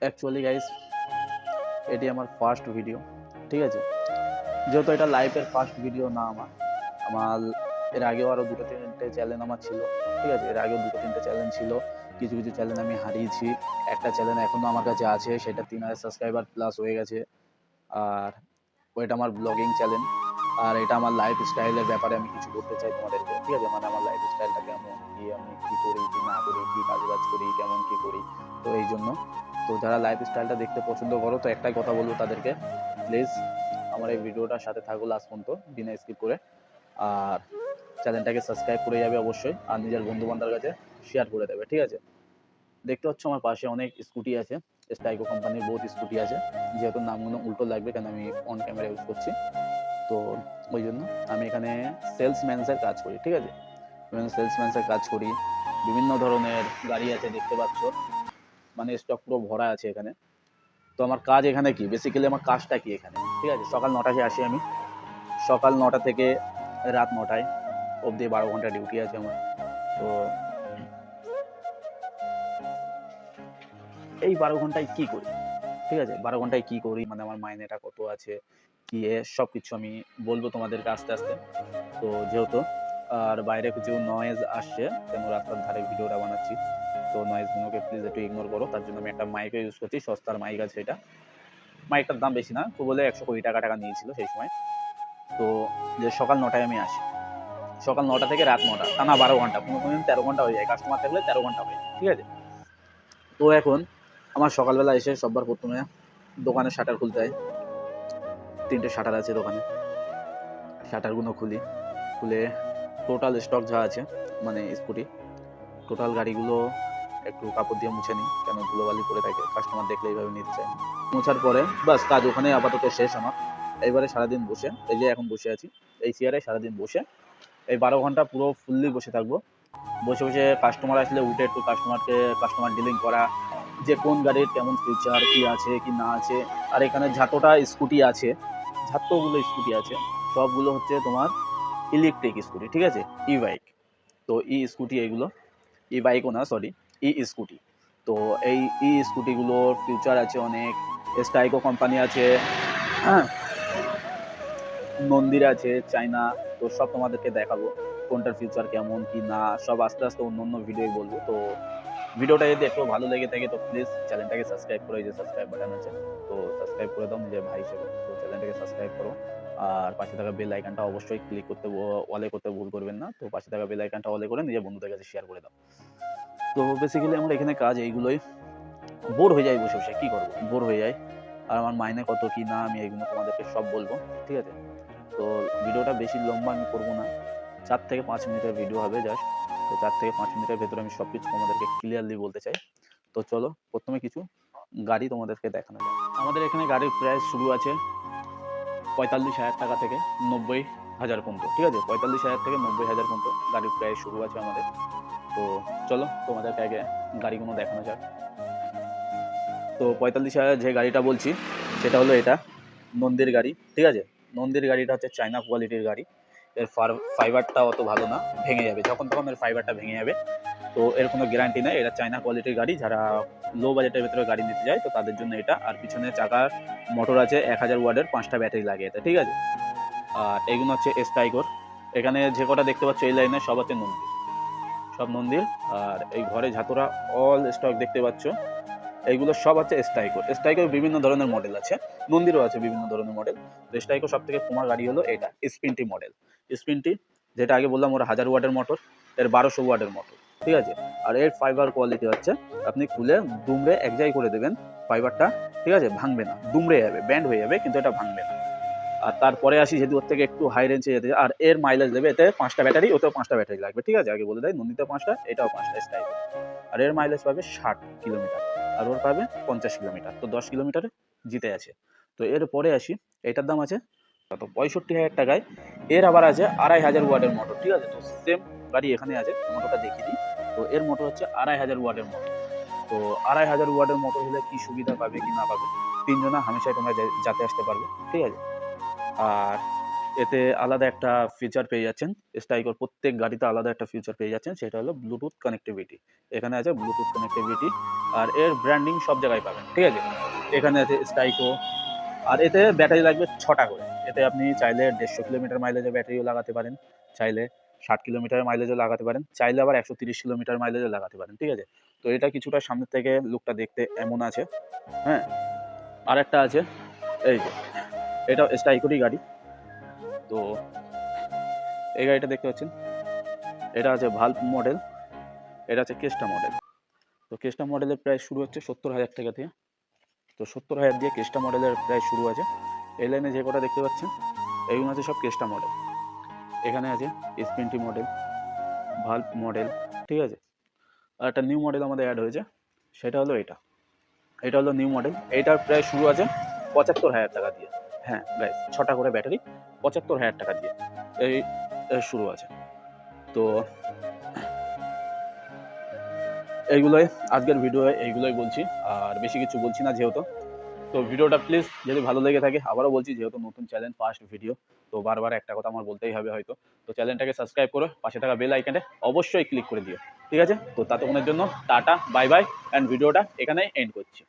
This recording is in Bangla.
অ্যাকচুয়ালি গাইস এটি আমার ফার্স্ট ভিডিও, ঠিক আছে। যেহেতু এটা লাইফের ফার্স্ট ভিডিও না আমার এর আগেও আরও দুটো তিনটে চ্যানেল আমার ছিল, ঠিক আছে। এর আগেও দুটো তিনটে চ্যানেল ছিল, কিছু কিছু চ্যানেল আমি হারিয়েছি। একটা চ্যানেল এখনও আমার কাছে আছে, সেটা 3000 সাবস্ক্রাইবার প্লাস হয়ে গেছে। আর ওইটা আমার ব্লগিং চ্যানেল। আর এটা আমার লাইফ স্টাইলের ব্যাপারে আমি কিছু বলতে চাই তোমাদেরকে, ঠিক আছে। মানে আমার লাইফ স্টাইলটা কেমন, কি আমি কী করি কি না করি, কী কাজ বাজ করি, কেমন কী করি। তো এই জন্য তো যারা লাইফ স্টাইলটা দেখতে পছন্দ করো, তো একটাই কথা বলবো তাদেরকে, প্লিজ আমার এই ভিডিওটার সাথে থাকো লাস্ট পর্যন্ত বিনা স্কিপ করে। আর চ্যানেলটাকে সাবস্ক্রাইব করে যাবে অবশ্যই, আর নিজের বন্ধু বান্ধবের কাছে শেয়ার করে দেবে, ঠিক আছে। দেখতে পাচ্ছ আমার পাশে অনেক স্কুটি আছে, স্টাইকো কোম্পানির বহুত স্কুটি আছে। যেহেতু নামগুলো উল্টো লাগবে, কেন আমি অন ক্যামেরা ইউজ করছি, তো ওই জন্য আমি এখানে সেলসম্যানসের কাজ করি, ঠিক আছে। সেলসম্যানসের কাজ করি, বিভিন্ন ধরনের গাড়ি আছে দেখতে পাচ্ছ, মানে স্টক পুরো ভরা আছে এখানে। তো আমার কাজ এখানে কি, বেসিক্যালি আমার কাজটা কি এখানে, ঠিক আছে। সকাল 9টায় আসি আমি, সকাল 9টা থেকে রাত 9টায় অবধি 12 ঘন্টা ডিউটি আছে আমার। তো এই 12 ঘন্টায় কি করি, ঠিক আছে। 12 ঘন্টায় কি করি, মানে আমার মাইনেটা কত আছে, কি সব কিছু আমি বলবো তোমাদেরকে আস্তে আস্তে। তো যেহেতু আর বাইরে কিছু নয়েজ আসছে, কেন রাস্তার ধারে ভিডিওটা বানাচ্ছি, তো নয়েজগুলোকে প্লিজ একটু ইগনোর করো। তার জন্য আমি একটা মাইকও ইউজ করছি, সস্তার মাইক আছে এটা। মাইকটার দাম বেশি না, খুব বলে 120 টাকা নিয়েছিল সেই সময়। তো যে সকাল 9টায় আমি আসি, সকাল 9টা থেকে রাত 9টা, টানা 12 ঘন্টা, কোনো কোনো দিন 13 ঘন্টা হয়ে যায়, কাস্টমার থাকলে 13 ঘন্টা হয়ে যায়, ঠিক আছে। তো এখন আমার সকালবেলা এসে সবার প্রথমে দোকানের শাটার খুলতে হয়। 3টে শাটার আছে দোকানে, শাটারগুলো খুলে টোটাল স্টক যা আছে, মানে স্কুটি টোটাল গাড়িগুলো একটু কাপড় দিয়ে মুছে নিই, কেন ধুলোবালি পড়ে থাকে, কাস্টমার দেখলে এইভাবে নিতে চায়। মোছার পরে বাস কাজ ওখানে আপাতত শেষ আমার। এইবারে সারাদিন বসে, এই যে এখন বসে আছি এই চেয়ারে, সারাদিন বসে এই 12 ঘন্টা পুরো ফুললি বসে থাকবো। বসে বসে কাস্টমার আসলে উঠে একটু কাস্টমার ডিলিং করা, যে কোন গাড়ির কেমন ফিচার কি আছে কি না আছে। আর এখানে যতটা স্কুটি আছে, যতগুলো স্কুটি আছে, সবগুলো হচ্ছে তোমার ইলেকট্রিক স্কুটি, ঠিক আছে, ই বাইক। তো ই স্কুটি এগুলো, ই বাইকও না সরি, ই স্কুটি। তো এই ই স্কুটিগুলোর ফিউচার আছে অনেক। স্টাইকো কোম্পানি আছে, হ্যাঁ, মন্দির আছে, চায়না। তো সব তোমাদেরকে দেখাবো কোনটার ফিউচার কেমন কি না, সব আস্তে আস্তে অন্য অন্য ভিডিও বলবো। তো ভিডিওটা যদি একটু ভালো লেগে থাকে তো প্লিজ চ্যানেলটাকে সাবস্ক্রাইব করে, যে সাবস্ক্রাইব বাটন আছে তো সাবস্ক্রাইব করে দাও নিজের ভাই হিসেবে। তো চ্যানেলটাকে সাবস্ক্রাইব করো, আর পাশে থাকা বেল আইকনটা অবশ্যই ক্লিক করতে, অলে করতে ভুল করবেন না। তো পাশে থাকা বেল আইকনটা অলে করে নিজের বন্ধুদের কাছে শেয়ার করে দাও। তো বেসিক্যালি আমার এখানে কাজ এইগুলোই। বোর হয়ে যায় বসে বসে, কি করবো, বোর হয়ে যায়। আর আমার মাইনে কত কি না আমি এইগুলো তোমাদেরকে সব বলবো, ঠিক আছে। তো ভিডিওটা বেশি লম্বা আমি করবো না, 4 থেকে 5 মিনিটের ভিডিও হবে জাস্ট। তো 4 থেকে 5 মিনিটের ভেতরে আমি সব কিছু তোমাদেরকে ক্লিয়ারলি বলতে চাই। তো চলো প্রথমে কিছু গাড়ি তোমাদেরকে দেখানো যায়। আমাদের এখানে গাড়ির প্রাইস শুরু আছে 45,000 টাকা থেকে 90,000 পর্যন্ত, ঠিক আছে। 45,000 থেকে 90,000 পর্যন্ত গাড়ির প্রাইস শুরু আছে আমাদের। তো চলো তোমাদেরকে আগে গাড়িগুলো দেখানো যাক। তো 45,000 যে গাড়িটা বলছি সেটা হলো এটা নন্দীর গাড়ি, ঠিক আছে। নন্দীর গাড়িটা হচ্ছে চায়না কোয়ালিটির গাড়ি। এর ফাইবারটা অত ভালো না, ভেঙে যাবে যখন তখন, এর ফাইবারটা ভেঙে যাবে। তো এর কোনো গ্যারান্টি নেই, এটা চায়না কোয়ালিটির গাড়ি। যারা লো বাজেটের ভেতরে গাড়ি নিতে যায় তো তাদের জন্য এটা। আর পিছনে চাকার মোটর আছে 1000 ওয়াটের, 5টা ব্যাটারি লাগে এতে, ঠিক আছে। আর এইগুলো হচ্ছে স্টাইকোর। এখানে যে কটা দেখতে পাচ্ছ এই লাইনে সব হচ্ছে নন্দীর, সব নন্দীর। আর এই ঘরে ঝাতরা অল স্টক দেখতে পাচ্ছ, এইগুলো সব হচ্ছে স্ট্রাইকোর বিভিন্ন ধরনের মডেল আছে, নন্দীরও আছে বিভিন্ন ধরনের মডেল। তো স্ট্রাইকো সব থেকে কমার গাড়ি হলো এটা স্পিনটি মডেল। স্পিনটি যেটা আগে বললাম, ওর 1000 ওয়াটের মোটর, এর 1200 ওয়াটের মোটর, ঠিক আছে। আর এর ফাইবার কোয়ালিটি হচ্ছে, আপনি খুলে দুমড়ে এক জায়গায় করে দেবেন ফাইবারটা, ঠিক আছে, ভাঙবে না, দুমড়ে যাবে, ব্যান্ড হয়ে যাবে, কিন্তু এটা ভাঙবে না। আর তারপরে আসি, যেহেতু ওর থেকে একটু হাই রেঞ্জে যেতে, আর এর মাইলেজ দেবে, এতে 5টা ব্যাটারি, ওতেও 5টা ব্যাটারি লাগবে, ঠিক আছে। আগে বলে দেয়, নন্দীতে 5টা, এটাও 5টা স্ট্রাইকো। আর এর মাইলেজ পাবে 60 কিলোমিটার, আর ওর পাবে 50 কিলোমিটার, তো 10 কিলোমিটারে জিতে আছে। তো এরপরে আসি, এটার দাম আছে কত, 65,000 টাকায়। এর আবার আছে 2,500 ওয়াটের মোটর, ঠিক আছে। তো সেম গাড়ি এখানে আছে, মোটরটা দেখিয়ে দিই। তো এর মোটর হচ্ছে 2,500 ওয়াটের মোটর। তো 2,500 ওয়াটের মোটর হলে কি সুবিধা পাবে কি না পাবে, তিনজনা হামেশাই তোমরা যাতে আসতে পারবে, ঠিক আছে। আর এতে আলাদা একটা ফিচার পেয়ে যাচ্ছেন। স্ট্রাইকর প্রত্যেক গাড়িতে আলাদা একটা ফিচার পেয়ে যাচ্ছেন, সেটা হলো ব্লুটুথ কানেক্টিভিটি। এখানে আছে ব্লুটুথ কানেক্টিভিটি, আর এর ব্র্যান্ডিং সব জায়গায় পাবেন, ঠিক আছে? এখানে আছে স্ট্রাইকো, আর এতে ব্যাটারি লাগবে 6টা করে। এতে আপনি চাইলে 150 কিলোমিটার মাইলেজের ব্যাটারিও লাগাতে পারেন, চাইলে 60 কিলোমিটার মাইলেজও লাগাতে পারেন, চাইলে আবার 130 কিলোমিটার মাইলেজও লাগাতে পারেন, ঠিক আছে? তো এটা কিছুটা সামনের থেকে লুকটা দেখতে এমন আছে, হ্যাঁ? আরেকটা আছে, এই যে এটাও স্ট্রাইকোরই গাড়ি। তো এই গাড়িটা দেখতে পাচ্ছেন, এটা আছে ভাল্ব মডেল, এটা আছে কেস্টা মডেল। তো কেস্টা মডেলের প্রাইস শুরু হচ্ছে 70,000 টাকা দিয়ে। তো 70,000 দিয়ে কেস্টা মডেলের প্রাইস শুরু আছে। এই লাইনে যে কটা দেখতে পাচ্ছেন এইগুলো আছে সব কেস্টা মডেল। এখানে আছে S20 মডেল, ভাল্ব মডেল, ঠিক আছে? আর একটা নিউ মডেল আমাদের অ্যাড হয়েছে, সেটা হলো এটা। এটা হলো নিউ মডেল। এইটার প্রাইস শুরু আছে 75,000 টাকা দিয়ে। হ্যাঁ গাইস, 6টা করে ব্যাটারি, 75,000 টাকা দিয়ে এই শুরু আছে। তো এইগুলোই আজকের ভিডিও, এইগুলোই বলছি, আর বেশি কিছু বলছি না যেহেতু। তো ভিডিওটা প্লিজ যদি ভালো লেগে থাকে, আবারও বলছি যেহেতু নতুন চ্যানেল, ফার্স্ট ভিডিও, তো বারবার একটা কথা আমার বলতেই হবে হয়তো, তো চ্যানেলটাকে সাবস্ক্রাইব করো, পাশে থাকা বেল আইকনে অবশ্যই ক্লিক করে দিও, ঠিক আছে? তো ততক্ষণের জন্য টাটা, বাই বাই, অ্যান্ড ভিডিওটা এখানেই এন্ড করছি।